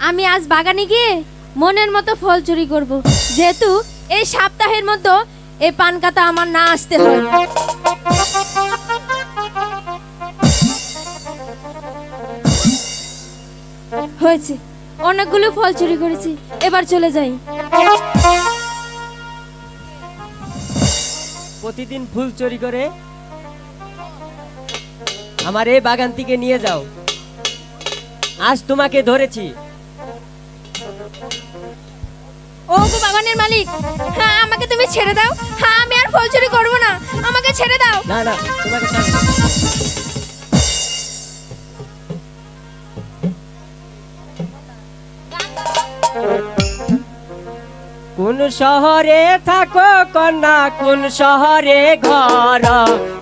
আমি আজ বাগানে গিয়ে মনের মতো ফল চুরি করব, যেহেতু এই সপ্তাহের মতো এই পানকাতা আমার না আসতে হয়। হয়েছে, অনেকগুলো ফল চুরি করেছি, এবার চলে যাই। প্রতিদিন ফুল চুরি করে আমার এই বাগান থেকে নিয়ে যাও। আজ তোমাকে ধরেছি। ও গো বাগানের মালিক, হ্যাঁ আমাকে তুমি ছেড়ে দাও। হ্যাঁ আমি আর ফল চুরি করবো না, আমাকে ছেড়ে দাও। না না, তোমাকে ছাড়বো না। কোন শহরে থাকো কন্যা, কোন শহরে ঘর,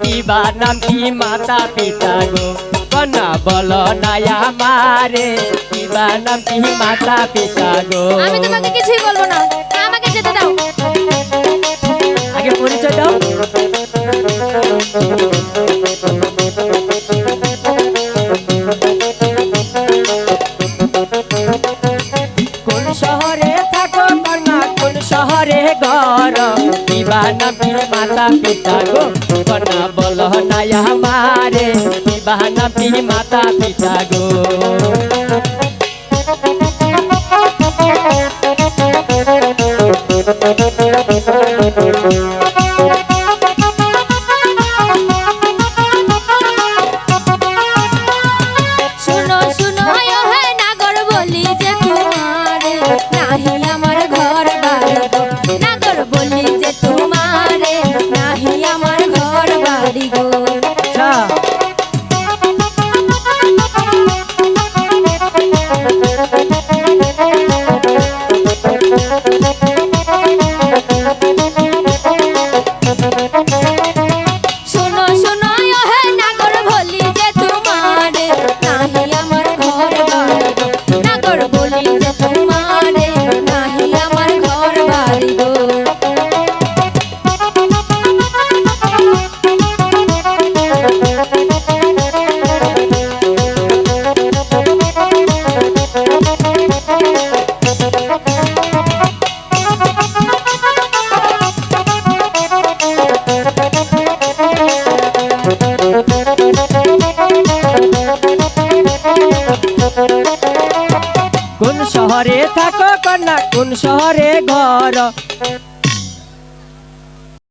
কিবা নাম কি মাতা পিতা গো, কন্যা বলো না আমারে, কিবা নাম কি মাতা পিতা গো। আমি তোমাকে কিছুই বলবো না, আমাকে যেতে দাও। আগে পরিচয় দাও। কোন শহরে থাকো কন্যা, কোন শহরে ঘর, কিবা নাম কি মাতা পিতা গো, কন্যা বলো না আমারে, কিবা নাম কি মাতা পিতা গো। শুনো শুনো হে নাগর বলি যে তোমারে নাহি আমার ঘর বাড়ি গো, নাগর বলি যে তোমারে নাহি আমার ঘর বাড়ি গো। আচ্ছা, শুনো শুনো হে নাগর বলি যে তোমারে নাহি আমার ঘর বাড়ি গো, নাগর বলি যে তোমারে নাহি আমার ঘর বাড়ি গো। কোন শহরে থাকো কন্যা, কোন শহরে ঘর,